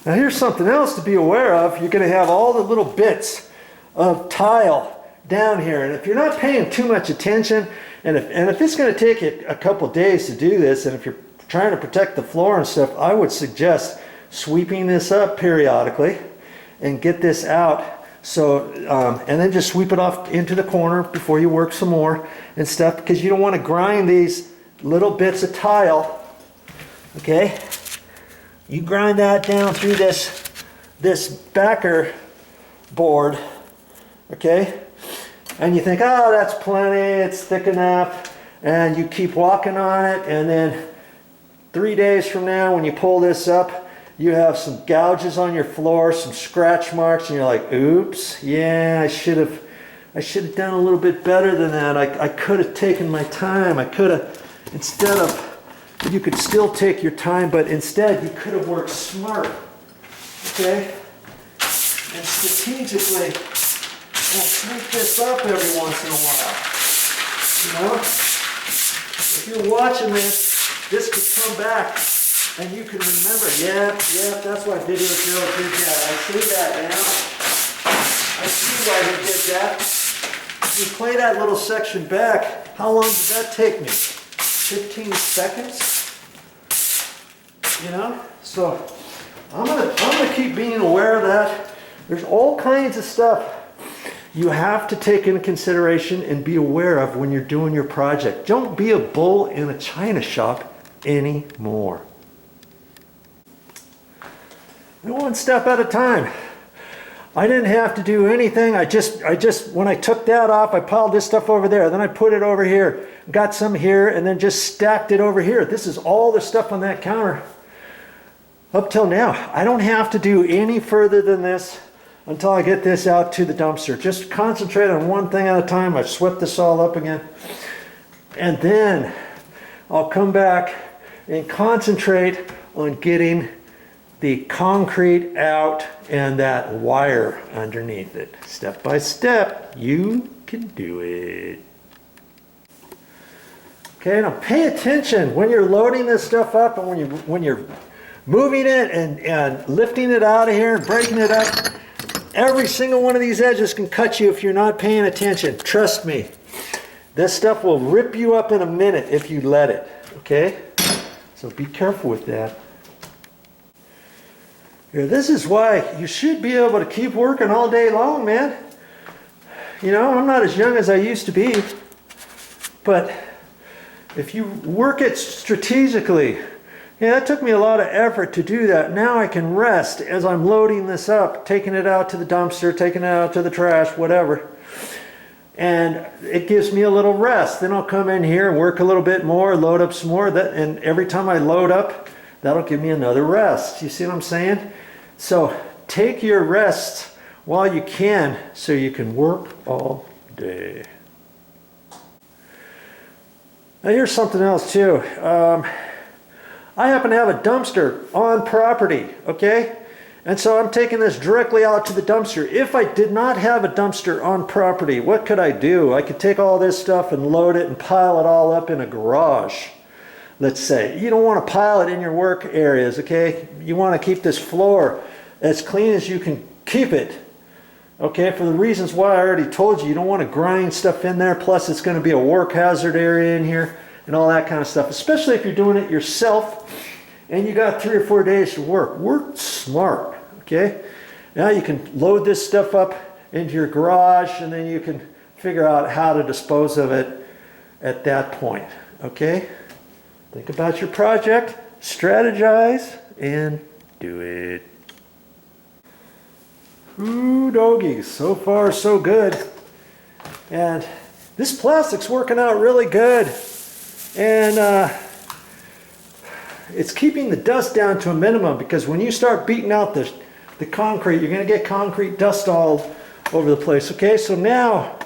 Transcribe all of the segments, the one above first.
Now here's something else to be aware of. You're going to have all the little bits of tile down here, and if you're not paying too much attention, and if it's going to take you a couple days to do this, and if you're trying to protect the floor and stuff, I would suggest sweeping this up periodically and get this out. So and then just sweep it off into the corner before you work some more and stuff, because you don't want to grind these little bits of tile. Okay, you grind that down through this backer board. Okay, and you think, oh, that's plenty, it's thick enough, and you keep walking on it, and then 3 days from now when you pull this up, you have some gouges on your floor, some scratch marks, and you're like, oops, yeah, I should have done a little bit better than that. I could have taken my time. I could have, instead of, you could still take your time, but instead you could have worked smart. Okay, and strategically, we'll sweep this up every once in a while. You know, if you're watching this could come back and you can remember, yeah, that's why VideoJoe did that. I see that now. I see why he did that. If you play that little section back, how long did that take me? 15 seconds? You know? So I'm gonna keep being aware of that. There's all kinds of stuff you have to take into consideration and be aware of when you're doing your project. Don't be a bull in a china shop anymore. One step at a time. I didn't have to do anything. I just when I took that off, I piled this stuff over there. Then I put it over here, got some here, and then just stacked it over here. This is all the stuff on that counter up till now. I don't have to do any further than this until I get this out to the dumpster. Just concentrate on one thing at a time. I've swept this all up again. And then I'll come back and concentrate on getting the concrete out and that wire underneath it. Step by step, you can do it. Okay, now pay attention when you're loading this stuff up and when you're moving it and lifting it out of here and breaking it up. Every single one of these edges can cut you if you're not paying attention. Trust me. This stuff will rip you up in a minute if you let it. Okay? So be careful with that. Here, this is why you should be able to keep working all day long, man. You know, I'm not as young as I used to be. But if you work it strategically, yeah, it took me a lot of effort to do that. Now I can rest as I'm loading this up, taking it out to the dumpster, taking it out to the trash, whatever. And it gives me a little rest. Then I'll come in here and work a little bit more, load up some more. And every time I load up, that'll give me another rest. You see what I'm saying? So take your rest while you can so you can work all day. Now here's something else too. I happen to have a dumpster on property, okay? And so I'm taking this directly out to the dumpster. If I did not have a dumpster on property, what could I do? I could take all this stuff and load it and pile it all up in a garage, let's say. You don't want to pile it in your work areas, okay? You want to keep this floor as clean as you can keep it, okay? For the reasons why I already told you. You don't want to grind stuff in there, plus it's going to be a work hazard area in here and all that kind of stuff, especially if you're doing it yourself and you got 3 or 4 days to work. Work smart, okay? Now you can load this stuff up into your garage and then you can figure out how to dispose of it at that point, okay? Think about your project, strategize, and do it. Ooh, doggies, so far so good. And this plastic's working out really good. And it's keeping the dust down to a minimum, because when you start beating out the concrete, you're going to get concrete dust all over the place. Okay, so now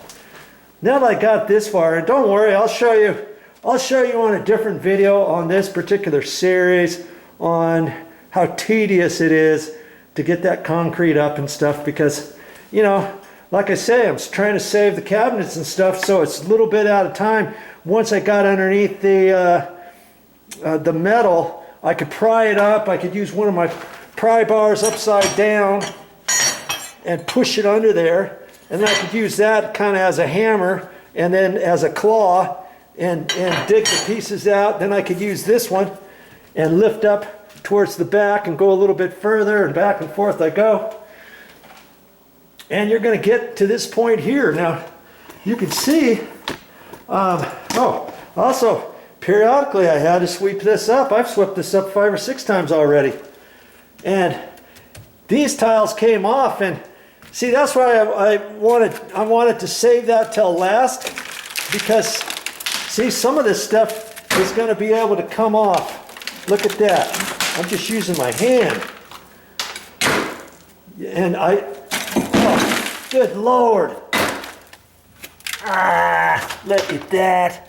that I got this far, and don't worry, I'll show you on a different video on this particular series on how tedious it is to get that concrete up and stuff, because, you know, like I say, I'm trying to save the cabinets and stuff, so it's a little bit out of time. Once I got underneath the metal, I could pry it up. I could use one of pry bars upside down and push it under there. And then I could use that kind of as a hammer and then as a claw and dig the pieces out. Then I could use this one and lift up towards the back and go a little bit further, and back and forth I go. And you're going to get to this point here. Now, you can see, also, periodically I had to sweep this up. I've swept this up 5 or 6 times already. And these tiles came off, and see, that's why I wanted to save that till last, because see, some of this stuff is going to be able to come off. Look at that. I'm just using my hand. And oh, good Lord. Look at that.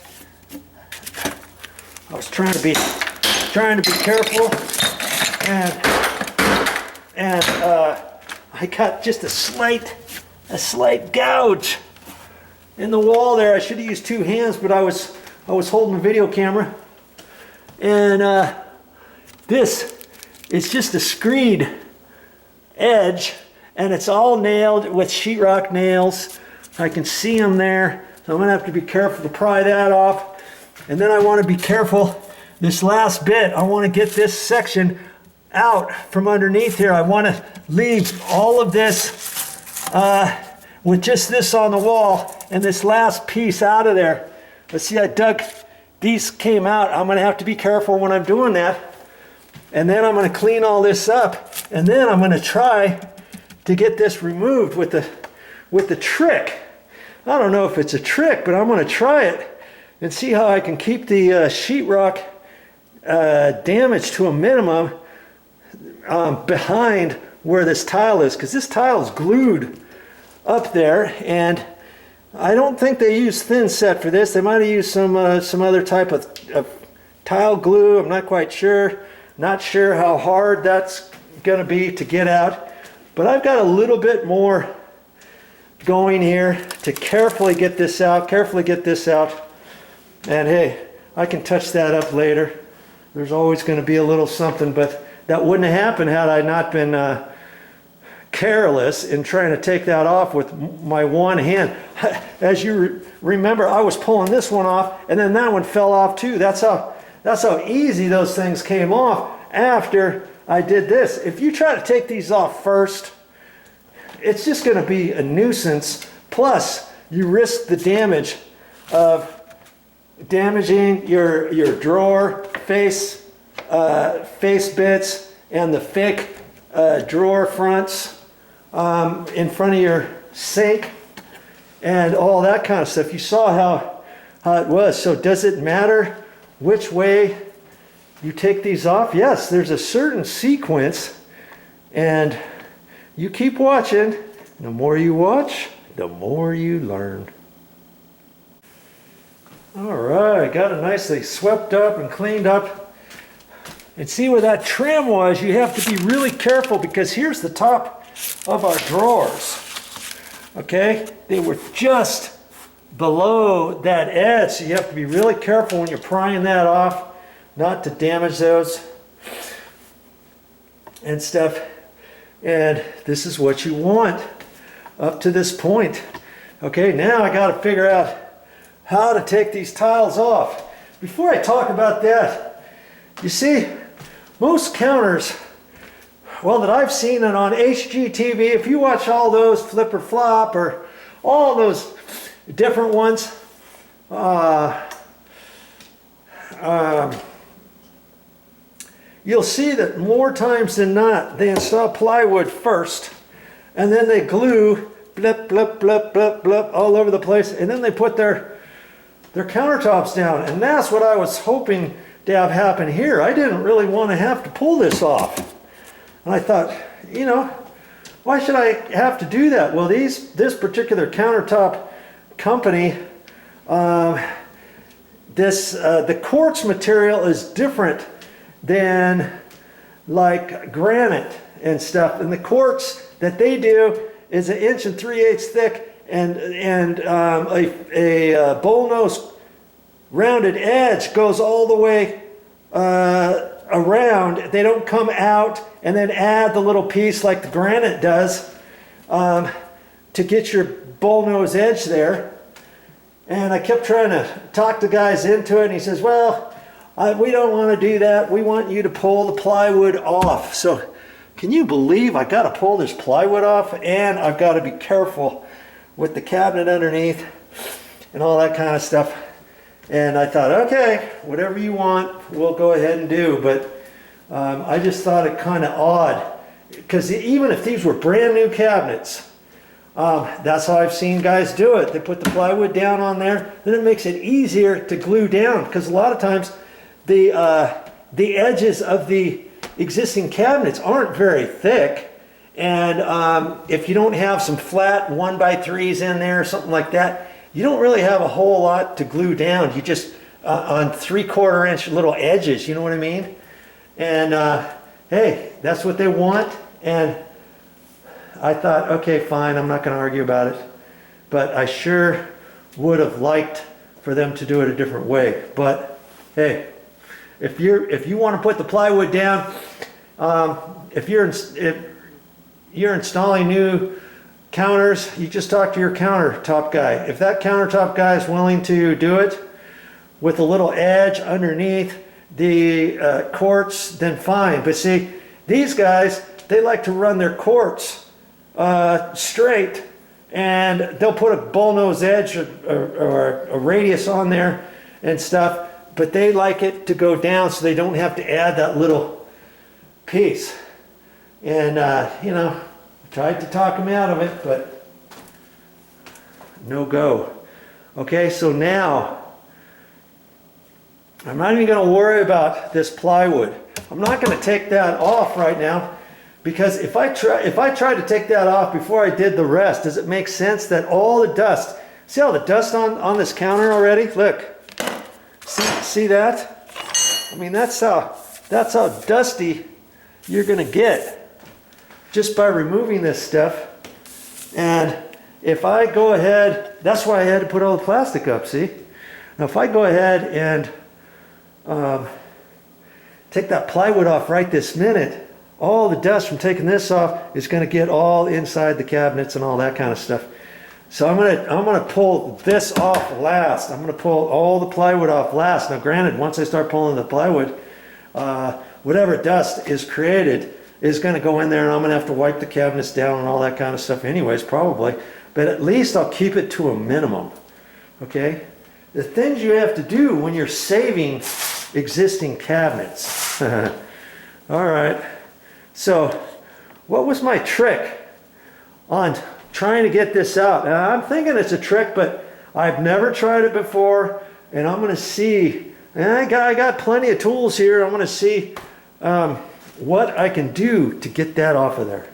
I was trying to be careful, and I got just a slight gouge in the wall there. I should have used 2 hands, but I was holding the video camera, and this is just a screed edge, and it's all nailed with sheetrock nails. I can see them there, so I'm gonna have to be careful to pry that off. And then I want to be careful, this last bit, I want to get this section out from underneath here. I want to leave all of this with just this on the wall and this last piece out of there. But see, I dug, these came out. I'm going to have to be careful when I'm doing that. And then I'm going to clean all this up, and then I'm going to try to get this removed with the trick. I don't know if it's a trick, but I'm going to try it and see how I can keep the sheetrock damage to a minimum behind where this tile is, because this tile is glued up there, and I don't think they use thin set for this. They might have used some other type of tile glue. I'm not quite sure. Not sure how hard that's going to be to get out, but I've got a little bit more going here to carefully get this out, and hey, I can touch that up later. There's always going to be a little something, but that wouldn't have happened had I not been careless in trying to take that off with my one hand. As you remember, I was pulling this one off, and then that one fell off too. That's how easy those things came off after I did this. If you try to take these off first, it's just going to be a nuisance. Plus, you risk the damage of damaging your drawer face bits and the fake drawer fronts in front of your sink and all that kind of stuff. You saw how it was. So does it matter which way you take these off? Yes, there's a certain sequence, and you keep watching. The more you watch, the more you learn. All right, got it nicely swept up and cleaned up. And see where that trim was, you have to be really careful, because here's the top of our drawers. Okay, they were just below that edge, so you have to be really careful when you're prying that off, not to damage those and stuff. And this is what you want up to this point. Okay, now I got to figure out how to take these tiles off. Before I talk about that, you see, most counters, well, that I've seen it on HGTV, if you watch all those Flip or Flop or all those different ones, you'll see that more times than not, they install plywood first, and then they glue blip, blip, blip, blip, blip all over the place, and then they put their countertops down. And that's what I was hoping to have happen here. I didn't really want to have to pull this off. And I thought, you know, why should I have to do that? Well, this particular countertop company, the quartz material is different than like granite and stuff. And the quartz that they do is 1 3/8 inches thick, and a bullnose rounded edge goes all the way around. They don't come out and then add the little piece like the granite does to get your bullnose edge there. And I kept trying to talk the guys into it, and he says, well, we don't want to do that. We want you to pull the plywood off. So can you believe I got to pull this plywood off, and I've got to be careful with the cabinet underneath and all that kind of stuff. And I thought, okay, whatever you want, we'll go ahead and do. But I just thought it kind of odd, because even if these were brand new cabinets, that's how I've seen guys do it. They put the plywood down on there, then it makes it easier to glue down, because a lot of times the edges of the existing cabinets aren't very thick, and if you don't have some flat 1x3s in there or something like that, you don't really have a whole lot to glue down. You just on 3/4 inch little edges, you know what I mean? And hey, that's what they want, and I thought, okay, fine, I'm not going to argue about it. But I sure would have liked for them to do it a different way. But hey, if you want to put the plywood down, if you're installing new counters, you just talk to your countertop guy. If that countertop guy is willing to do it with a little edge underneath the quartz, then fine. But see, these guys, they like to run their quartz straight, and they'll put a bullnose edge or a radius on there and stuff, but they like it to go down so they don't have to add that little piece. And you know, tried to talk them out of it, but no go. Okay, so now I'm not even going to worry about this plywood. I'm not going to take that off right now, because if I try to take that off before I did the rest, does it make sense that all the dust, see all the dust on this counter already? Look, see that? I mean, that's how dusty you're going to get just by removing this stuff. And if I go ahead, that's why I had to put all the plastic up, see? Now if I go ahead and take that plywood off right this minute, all the dust from taking this off is going to get all inside the cabinets and all that kind of stuff. So I'm gonna pull this off last. I'm gonna pull all the plywood off last. Now granted, once I start pulling the plywood, whatever dust is created is going to go in there, and I'm going to have to wipe the cabinets down and all that kind of stuff anyways, probably. But at least I'll keep it to a minimum. Okay? The things you have to do when you're saving existing cabinets. All right. So what was my trick on trying to get this out? Now, I'm thinking it's a trick, but I've never tried it before, and I'm going to see. And I got plenty of tools here. I'm going to see what I can do to get that off of there.